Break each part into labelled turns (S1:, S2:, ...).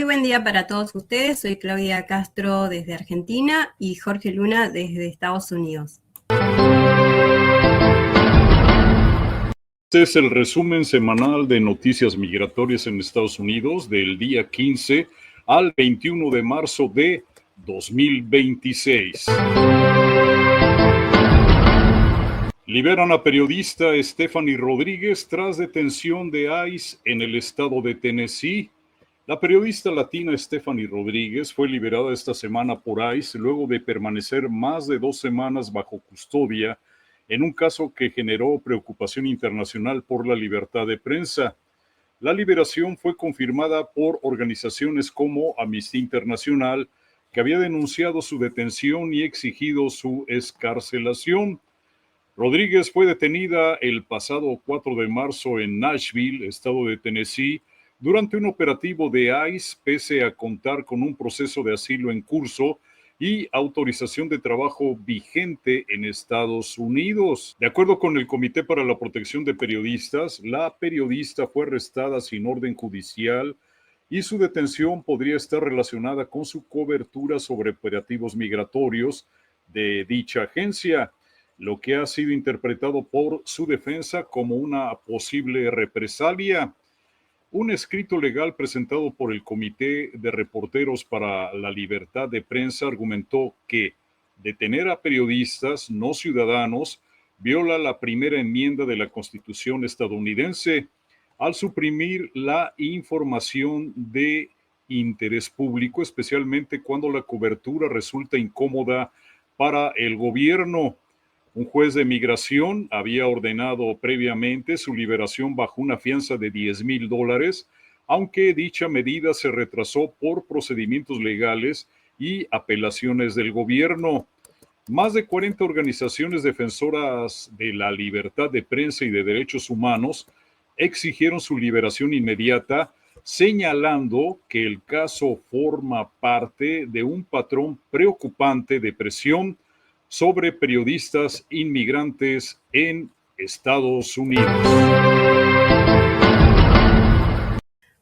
S1: Muy buen día para todos ustedes. Soy Claudia Castro desde Argentina y Jorge Luna desde Estados Unidos.
S2: Este es el resumen semanal de noticias migratorias en Estados Unidos del día 15 al 21 de marzo de 2026. Liberan a periodista Stephanie Rodríguez tras detención de ICE en el estado de Tennessee. La periodista latina Stephanie Rodríguez fue liberada esta semana por ICE luego de permanecer más de 2 semanas bajo custodia en un caso que generó preocupación internacional por la libertad de prensa. La liberación fue confirmada por organizaciones como Amnistía Internacional, que había denunciado su detención y exigido su excarcelación. Rodríguez fue detenida el pasado 4 de marzo en Nashville, estado de Tennessee, durante un operativo de ICE, pese a contar con un proceso de asilo en curso y autorización de trabajo vigente en Estados Unidos. De acuerdo con el Comité para la Protección de Periodistas, la periodista fue arrestada sin orden judicial y su detención podría estar relacionada con su cobertura sobre operativos migratorios de dicha agencia, lo que ha sido interpretado por su defensa como una posible represalia. Un escrito legal presentado por el Comité de Reporteros para la Libertad de Prensa argumentó que detener a periodistas no ciudadanos viola la primera enmienda de la Constitución estadounidense al suprimir la información de interés público, especialmente cuando la cobertura resulta incómoda para el gobierno. Un juez de migración había ordenado previamente su liberación bajo una fianza de $10,000, aunque dicha medida se retrasó por procedimientos legales y apelaciones del gobierno. Más de 40 organizaciones defensoras de la libertad de prensa y de derechos humanos exigieron su liberación inmediata, señalando que el caso forma parte de un patrón preocupante de presión sobre periodistas inmigrantes en Estados Unidos.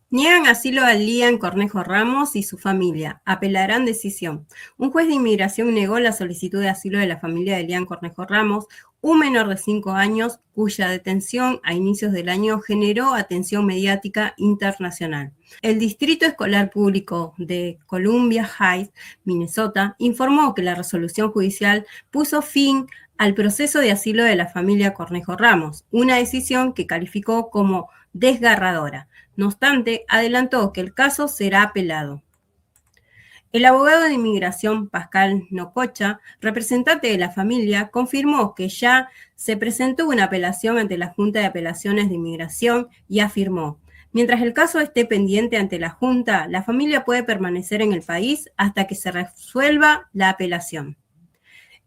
S1: Niegan asilo a Lian Cornejo Ramos y su familia. Apelarán decisión. Un juez de inmigración negó la solicitud de asilo de la familia de Lian Cornejo Ramos, un menor de 5 años cuya detención a inicios del año generó atención mediática internacional. El Distrito Escolar Público de Columbia Heights, Minnesota, informó que la resolución judicial puso fin al proceso de asilo de la familia Cornejo Ramos, una decisión que calificó como desgarradora. No obstante, adelantó que el caso será apelado. El abogado de inmigración Pascal Nococha, representante de la familia, confirmó que ya se presentó una apelación ante la Junta de Apelaciones de Inmigración y afirmó: mientras el caso esté pendiente ante la Junta, la familia puede permanecer en el país hasta que se resuelva la apelación.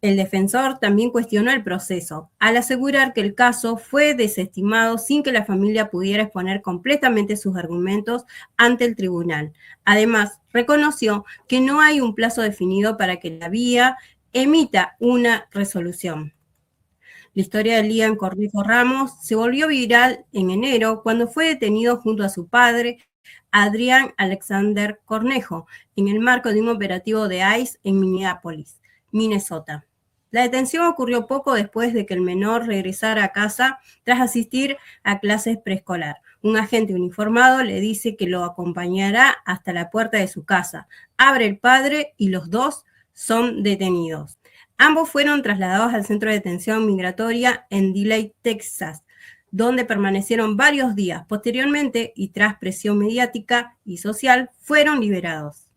S1: El defensor también cuestionó el proceso, al asegurar que el caso fue desestimado sin que la familia pudiera exponer completamente sus argumentos ante el tribunal. Además, reconoció que no hay un plazo definido para que la vía emita una resolución. La historia de Lian Cornejo Ramos se volvió viral en enero cuando fue detenido junto a su padre, Adrián Alexander Cornejo, en el marco de un operativo de ICE en Minneapolis, Minnesota. La detención ocurrió poco después de que el menor regresara a casa tras asistir a clases preescolar. Un agente uniformado le dice que lo acompañará hasta la puerta de su casa. Abre el padre y los dos son detenidos. Ambos fueron trasladados al centro de detención migratoria en Delay, Texas, donde permanecieron varios días. Posteriormente, y tras presión mediática y social, fueron liberados.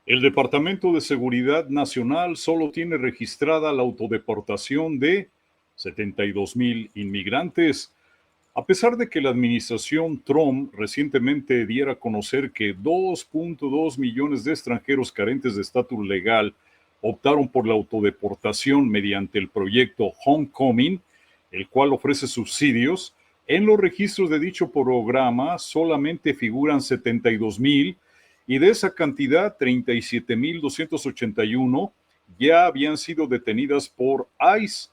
S2: El Departamento de Seguridad Nacional solo tiene registrada la autodeportación de 72,000 inmigrantes. A pesar de que la administración Trump recientemente diera a conocer que 2.2 millones de extranjeros carentes de estatus legal optaron por la autodeportación mediante el proyecto Homecoming, el cual ofrece subsidios, en los registros de dicho programa solamente figuran 72,000 y de esa cantidad 37,281 ya habían sido detenidas por ICE.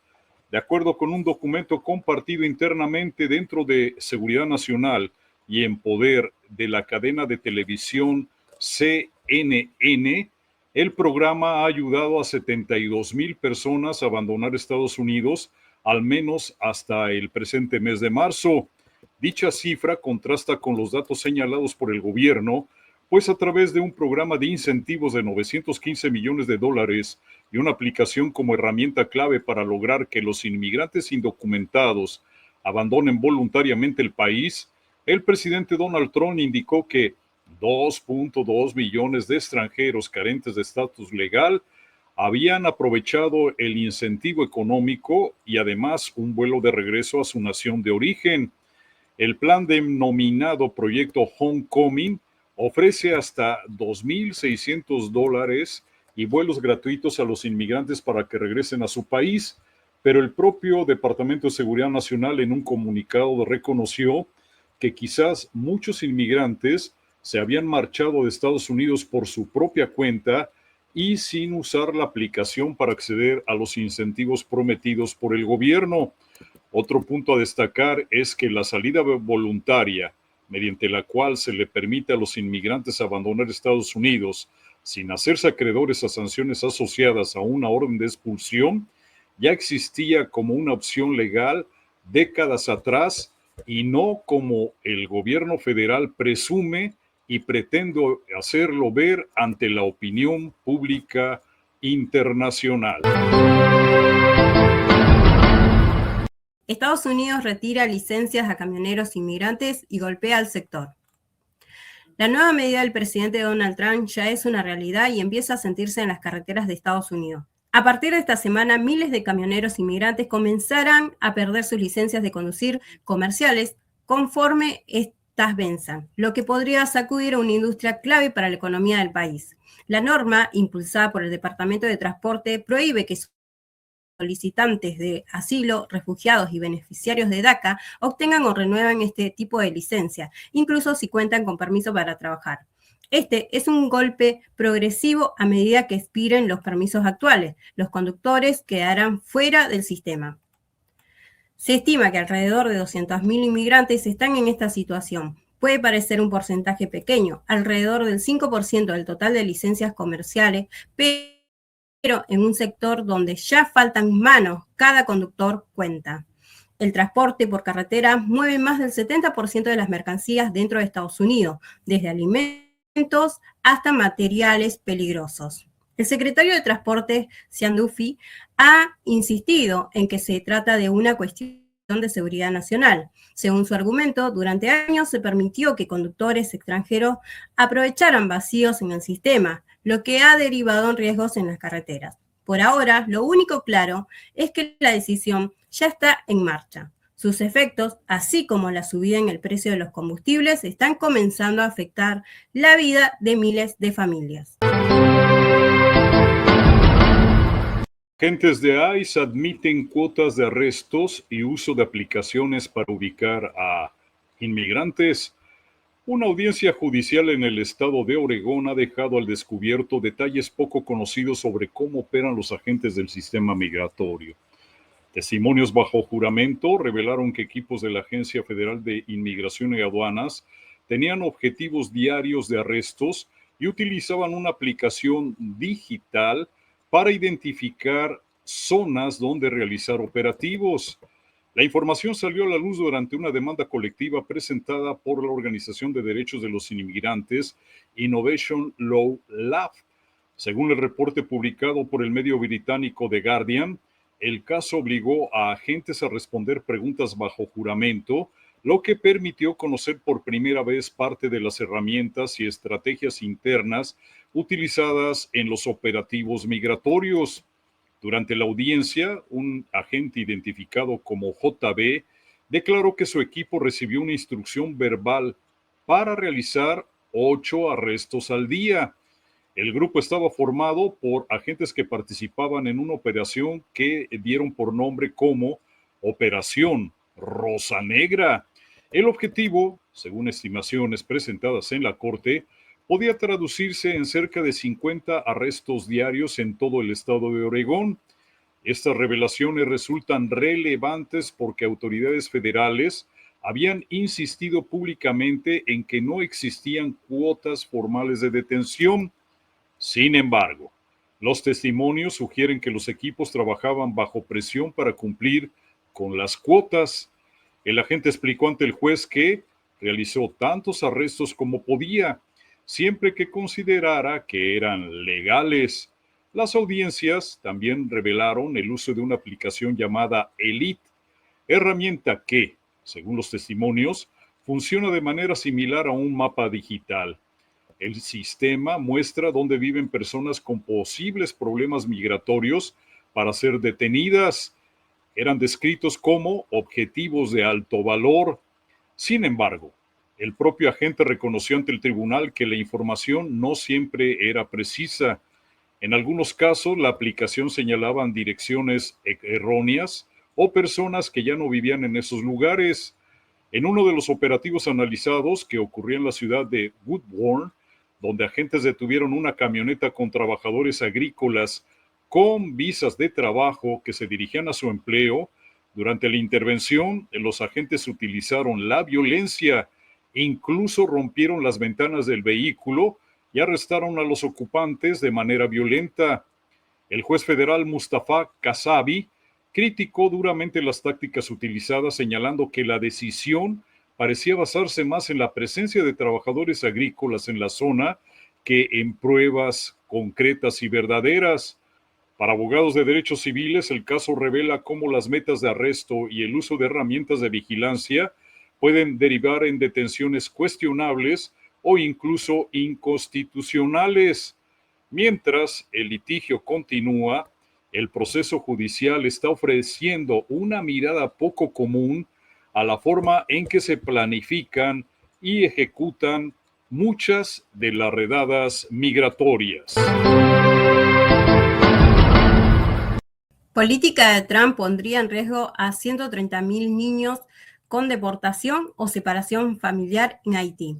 S2: De acuerdo con un documento compartido internamente dentro de Seguridad Nacional y en poder de la cadena de televisión CNN, el programa ha ayudado a 72,000 personas a abandonar Estados Unidos, al menos hasta el presente mes de marzo. Dicha cifra contrasta con los datos señalados por el gobierno, pues a través de un programa de incentivos de 915 millones de dólares y una aplicación como herramienta clave para lograr que los inmigrantes indocumentados abandonen voluntariamente el país, el presidente Donald Trump indicó que 2.2 millones de extranjeros carentes de estatus legal habían aprovechado el incentivo económico y además un vuelo de regreso a su nación de origen. El plan denominado Proyecto Homecoming ofrece hasta $2,600 y vuelos gratuitos a los inmigrantes para que regresen a su país, pero el propio Departamento de Seguridad Nacional en un comunicado reconoció que quizás muchos inmigrantes se habían marchado de Estados Unidos por su propia cuenta y sin usar la aplicación para acceder a los incentivos prometidos por el gobierno. Otro punto a destacar es que la salida voluntaria, mediante la cual se le permite a los inmigrantes abandonar Estados Unidos sin hacerse acreedores a sanciones asociadas a una orden de expulsión, ya existía como una opción legal décadas atrás y no como el gobierno federal presume y pretende hacerlo ver ante la opinión pública internacional.
S1: Estados Unidos retira licencias a camioneros inmigrantes y golpea al sector. La nueva medida del presidente Donald Trump ya es una realidad y empieza a sentirse en las carreteras de Estados Unidos. A partir de esta semana, miles de camioneros inmigrantes comenzarán a perder sus licencias de conducir comerciales conforme estas venzan, lo que podría sacudir a una industria clave para la economía del país. La norma, impulsada por el Departamento de Transporte, prohíbe que solicitantes de asilo, refugiados y beneficiarios de DACA obtengan o renueven este tipo de licencia, incluso si cuentan con permiso para trabajar. Este es un golpe progresivo a medida que expiren los permisos actuales. Los conductores quedarán fuera del sistema. Se estima que alrededor de 200.000 inmigrantes están en esta situación. Puede parecer un porcentaje pequeño, alrededor del 5% del total de licencias comerciales, pero en un sector donde ya faltan manos, cada conductor cuenta. El transporte por carretera mueve más del 70% de las mercancías dentro de Estados Unidos, desde alimentos hasta materiales peligrosos. El secretario de Transporte, Sean Duffy, ha insistido en que se trata de una cuestión de seguridad nacional. Según su argumento, durante años se permitió que conductores extranjeros aprovecharan vacíos en el sistema, lo que ha derivado en riesgos en las carreteras. Por ahora, lo único claro es que la decisión ya está en marcha. Sus efectos, así como la subida en el precio de los combustibles, están comenzando a afectar la vida de miles de familias.
S2: Agentes de ICE admiten cuotas de arrestos y uso de aplicaciones para ubicar a inmigrantes. Una audiencia judicial en el estado de Oregón ha dejado al descubierto detalles poco conocidos sobre cómo operan los agentes del sistema migratorio. Testimonios bajo juramento revelaron que equipos de la Agencia Federal de Inmigración y Aduanas tenían objetivos diarios de arrestos y utilizaban una aplicación digital para identificar zonas donde realizar operativos. La información salió a la luz durante una demanda colectiva presentada por la Organización de Derechos de los Inmigrantes Innovation Law Lab. Según el reporte publicado por el medio británico The Guardian, el caso obligó a agentes a responder preguntas bajo juramento, lo que permitió conocer por primera vez parte de las herramientas y estrategias internas utilizadas en los operativos migratorios. Durante la audiencia, un agente identificado como JB declaró que su equipo recibió una instrucción verbal para realizar 8 arrestos al día. El grupo estaba formado por agentes que participaban en una operación que dieron por nombre como Operación Rosa Negra. El objetivo, según estimaciones presentadas en la corte, podía traducirse en cerca de 50 arrestos diarios en todo el estado de Oregón. Estas revelaciones resultan relevantes porque autoridades federales habían insistido públicamente en que no existían cuotas formales de detención. Sin embargo, los testimonios sugieren que los equipos trabajaban bajo presión para cumplir con las cuotas. El agente explicó ante el juez que realizó tantos arrestos como podía, siempre que considerara que eran legales. Las audiencias también revelaron el uso de una aplicación llamada Elite, herramienta que, según los testimonios, funciona de manera similar a un mapa digital. El sistema muestra dónde viven personas con posibles problemas migratorios para ser detenidas. Eran descritos como objetivos de alto valor. Sin embargo, el propio agente reconoció ante el tribunal que la información no siempre era precisa. En algunos casos, la aplicación señalaba direcciones erróneas o personas que ya no vivían en esos lugares. En uno de los operativos analizados, que ocurrió en la ciudad de Woodbourne, donde agentes detuvieron una camioneta con trabajadores agrícolas con visas de trabajo que se dirigían a su empleo, durante la intervención, los agentes utilizaron la violencia, incluso rompieron las ventanas del vehículo y arrestaron a los ocupantes de manera violenta. El juez federal Mustafa Kasabi criticó duramente las tácticas utilizadas, señalando que la decisión parecía basarse más en la presencia de trabajadores agrícolas en la zona que en pruebas concretas y verdaderas. Para abogados de derechos civiles, el caso revela cómo las metas de arresto y el uso de herramientas de vigilancia pueden derivar en detenciones cuestionables o incluso inconstitucionales. Mientras el litigio continúa, el proceso judicial está ofreciendo una mirada poco común a la forma en que se planifican y ejecutan muchas de las redadas migratorias.
S1: Política de Trump pondría en riesgo a 130.000 niños con deportación o separación familiar en Haití.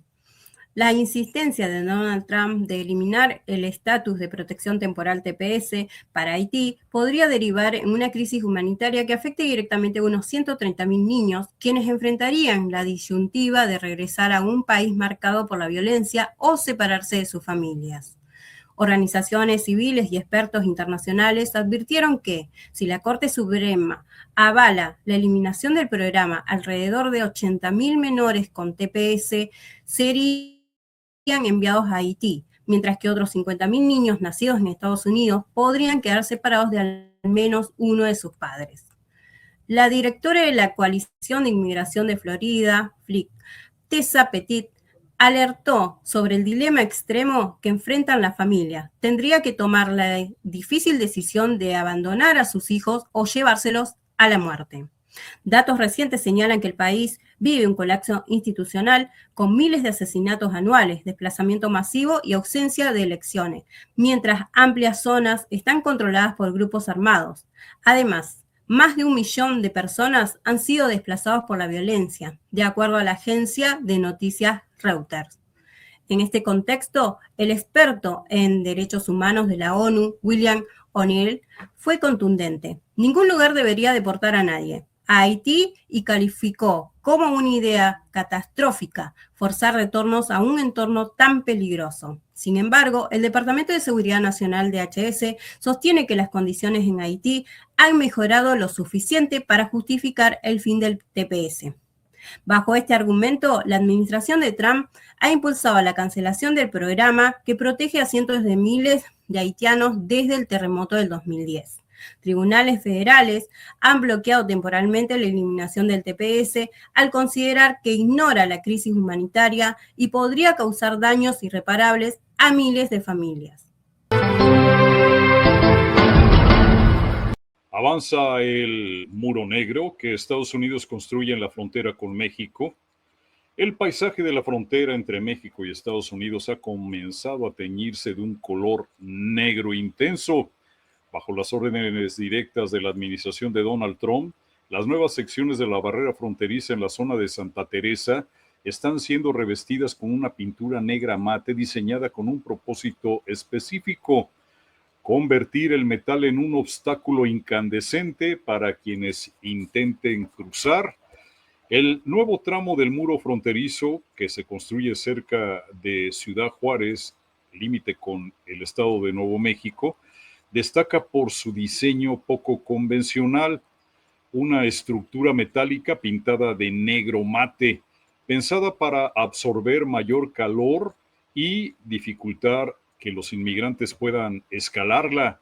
S1: La insistencia de Donald Trump de eliminar el estatus de protección temporal TPS para Haití podría derivar en una crisis humanitaria que afecte directamente a unos 130.000 niños, quienes enfrentarían la disyuntiva de regresar a un país marcado por la violencia o separarse de sus familias. Organizaciones civiles y expertos internacionales advirtieron que, si la Corte Suprema avala la eliminación del programa, alrededor de 80.000 menores con TPS serían enviados a Haití, mientras que otros 50.000 niños nacidos en Estados Unidos podrían quedar separados de al menos uno de sus padres. La directora de la Coalición de Inmigración de Florida, FLIC, Tessa Petit, alertó sobre el dilema extremo que enfrentan las familias. Tendría que tomar la difícil decisión de abandonar a sus hijos o llevárselos a la muerte. Datos recientes señalan que el país vive un colapso institucional con miles de asesinatos anuales, desplazamiento masivo y ausencia de elecciones, mientras amplias zonas están controladas por grupos armados. Además, más de 1 millón de personas han sido desplazados por la violencia, de acuerdo a la agencia de noticias Reuters. En este contexto, el experto en derechos humanos de la ONU, William O'Neill, fue contundente. Ningún lugar debería deportar a nadie a Haití y calificó como una idea catastrófica forzar retornos a un entorno tan peligroso. Sin embargo, el Departamento de Seguridad Nacional DHS sostiene que las condiciones en Haití han mejorado lo suficiente para justificar el fin del TPS. Bajo este argumento, la administración de Trump ha impulsado la cancelación del programa que protege a cientos de miles de haitianos desde el terremoto del 2010. Tribunales federales han bloqueado temporalmente la eliminación del TPS al considerar que ignora la crisis humanitaria y podría causar daños irreparables a miles de familias.
S2: Avanza el muro negro que Estados Unidos construye en la frontera con México. El paisaje de la frontera entre México y Estados Unidos ha comenzado a teñirse de un color negro intenso. Bajo las órdenes directas de la administración de Donald Trump, las nuevas secciones de la barrera fronteriza en la zona de Santa Teresa están siendo revestidas con una pintura negra mate diseñada con un propósito específico: convertir el metal en un obstáculo incandescente para quienes intenten cruzar. El nuevo tramo del muro fronterizo que se construye cerca de Ciudad Juárez, límite con el estado de Nuevo México, destaca por su diseño poco convencional, una estructura metálica pintada de negro mate, pensada para absorber mayor calor y dificultar que los inmigrantes puedan escalarla.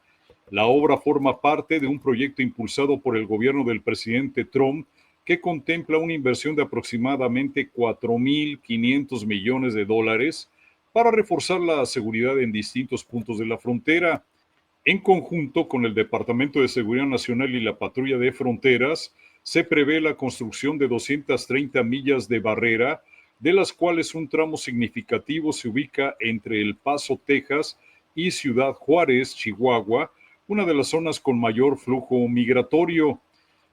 S2: La obra forma parte de un proyecto impulsado por el gobierno del presidente Trump que contempla una inversión de aproximadamente 4.500 millones de dólares para reforzar la seguridad en distintos puntos de la frontera. En conjunto con el Departamento de Seguridad Nacional y la Patrulla de Fronteras, se prevé la construcción de 230 millas de barrera, de las cuales un tramo significativo se ubica entre El Paso, Texas, y Ciudad Juárez, Chihuahua, una de las zonas con mayor flujo migratorio.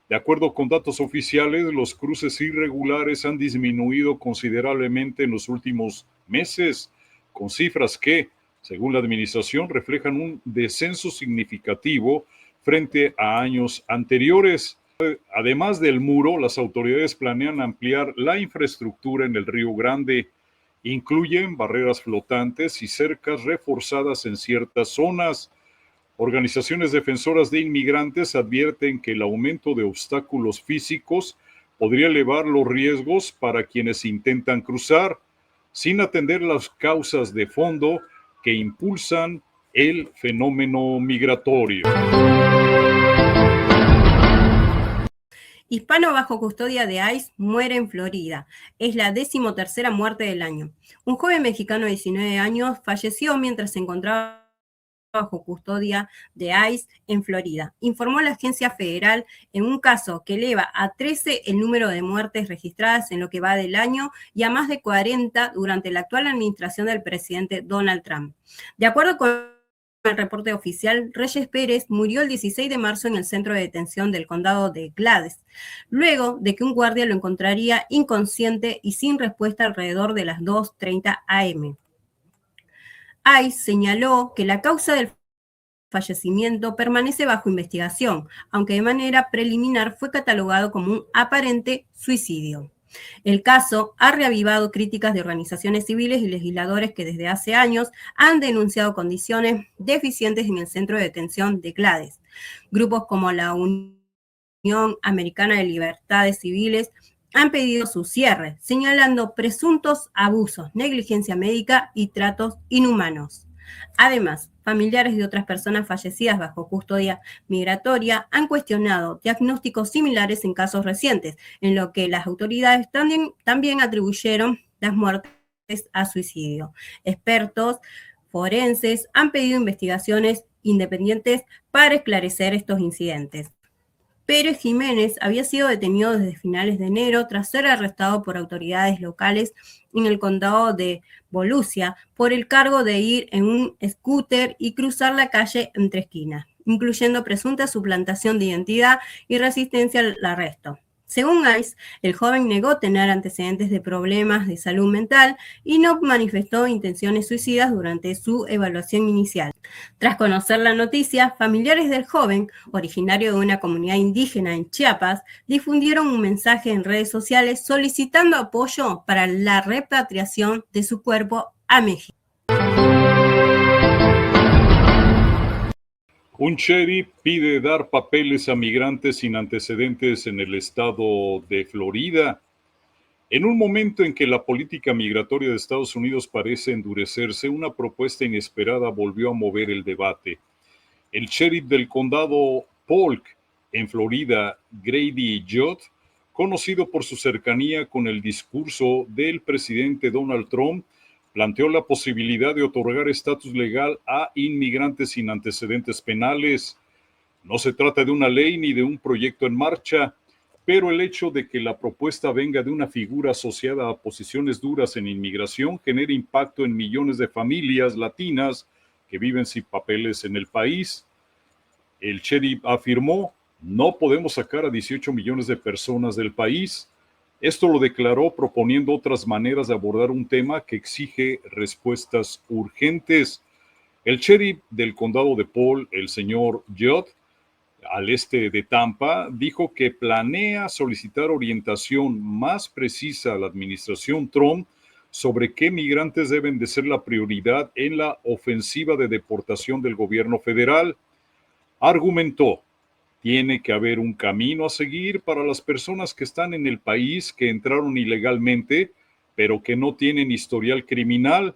S2: De acuerdo con datos oficiales, los cruces irregulares han disminuido considerablemente en los últimos meses, con cifras que, según la administración, reflejan un descenso significativo frente a años anteriores. Además del muro, las autoridades planean ampliar la infraestructura en el Río Grande. Incluyen barreras flotantes y cercas reforzadas en ciertas zonas. Organizaciones defensoras de inmigrantes advierten que el aumento de obstáculos físicos podría elevar los riesgos para quienes intentan cruzar, sin atender las causas de fondo que impulsan el fenómeno migratorio.
S1: Hispano bajo custodia de ICE muere en Florida. Es la 13ª muerte del año. Un joven mexicano de 19 años falleció mientras se encontraba bajo custodia de ICE en Florida, informó la agencia federal en un caso que eleva a 13 el número de muertes registradas en lo que va del año y a más de 40 durante la actual administración del presidente Donald Trump. De acuerdo con el reporte oficial, Reyes Pérez murió el 16 de marzo en el centro de detención del condado de Glades, luego de que un guardia lo encontraría inconsciente y sin respuesta alrededor de las 2:30 am. ICE señaló que la causa del fallecimiento permanece bajo investigación, aunque de manera preliminar fue catalogado como un aparente suicidio. El caso ha reavivado críticas de organizaciones civiles y legisladores que desde hace años han denunciado condiciones deficientes en el centro de detención de Glades. Grupos como la Unión Americana de Libertades Civiles han pedido su cierre, señalando presuntos abusos, negligencia médica y tratos inhumanos. Además, familiares de otras personas fallecidas bajo custodia migratoria han cuestionado diagnósticos similares en casos recientes, en lo que las autoridades también atribuyeron las muertes a suicidio. Expertos forenses han pedido investigaciones independientes para esclarecer estos incidentes. Pérez Jiménez había sido detenido desde finales de enero tras ser arrestado por autoridades locales en el condado de Volusia por el cargo de ir en un scooter y cruzar la calle entre esquinas, incluyendo presunta suplantación de identidad y resistencia al arresto. Según ICE, el joven negó tener antecedentes de problemas de salud mental y no manifestó intenciones suicidas durante su evaluación inicial. Tras conocer la noticia, familiares del joven, originario de una comunidad indígena en Chiapas, difundieron un mensaje en redes sociales solicitando apoyo para la repatriación de su cuerpo a México.
S2: Un sheriff pide dar papeles a migrantes sin antecedentes en el estado de Florida. En un momento en que la política migratoria de Estados Unidos parece endurecerse, una propuesta inesperada volvió a mover el debate. El sheriff del condado Polk, en Florida, Grady Judd, conocido por su cercanía con el discurso del presidente Donald Trump, planteó la posibilidad de otorgar estatus legal a inmigrantes sin antecedentes penales. No se trata de una ley ni de un proyecto en marcha, pero el hecho de que la propuesta venga de una figura asociada a posiciones duras en inmigración genera impacto en millones de familias latinas que viven sin papeles en el país. El sheriff afirmó: no podemos sacar a 18 millones de personas del país. Esto lo declaró proponiendo otras maneras de abordar un tema que exige respuestas urgentes. El sheriff del condado de Polk, el señor Judd, al este de Tampa, dijo que planea solicitar orientación más precisa a la administración Trump sobre qué migrantes deben de ser la prioridad en la ofensiva de deportación del gobierno federal. Argumentó, tiene que haber un camino a seguir para las personas que están en el país, que entraron ilegalmente, pero que no tienen historial criminal,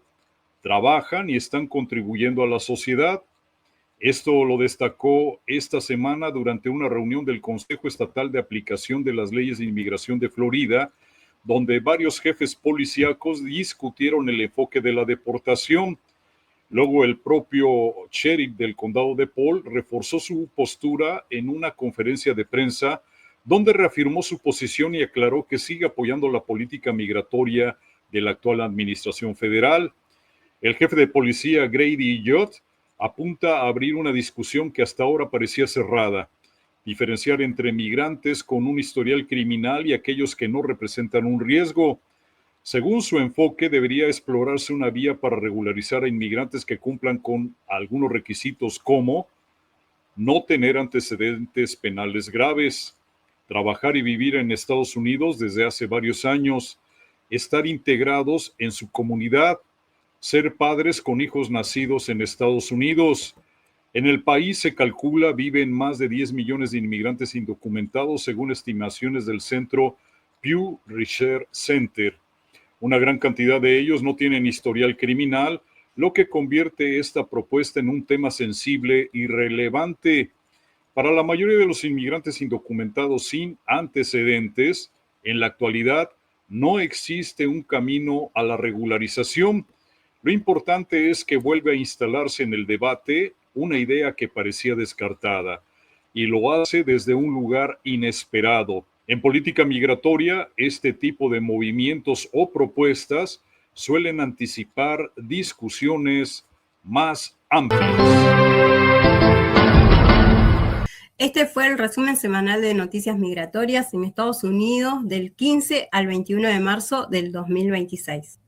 S2: trabajan y están contribuyendo a la sociedad. Esto lo destacó esta semana durante una reunión del Consejo Estatal de Aplicación de las Leyes de Inmigración de Florida, donde varios jefes policíacos discutieron el enfoque de la deportación. Luego el propio sheriff del condado de Polk reforzó su postura en una conferencia de prensa, donde reafirmó su posición y aclaró que sigue apoyando la política migratoria de la actual administración federal. El jefe de policía Grady Judd apunta a abrir una discusión que hasta ahora parecía cerrada, diferenciar entre migrantes con un historial criminal y aquellos que no representan un riesgo. Según su enfoque, debería explorarse una vía para regularizar a inmigrantes que cumplan con algunos requisitos como no tener antecedentes penales graves, trabajar y vivir en Estados Unidos desde hace varios años, estar integrados en su comunidad, ser padres con hijos nacidos en Estados Unidos. En el país se calcula viven más de 10 millones de inmigrantes indocumentados, según estimaciones del centro Pew Research Center. Una gran cantidad de ellos no tienen historial criminal, lo que convierte esta propuesta en un tema sensible y relevante. Para la mayoría de los inmigrantes indocumentados sin antecedentes, en la actualidad no existe un camino a la regularización. Lo importante es que vuelve a instalarse en el debate una idea que parecía descartada, y lo hace desde un lugar inesperado. En política migratoria, este tipo de movimientos o propuestas suelen anticipar discusiones más amplias.
S1: Este fue el resumen semanal de noticias migratorias en Estados Unidos del 15 al 21 de marzo del 2026.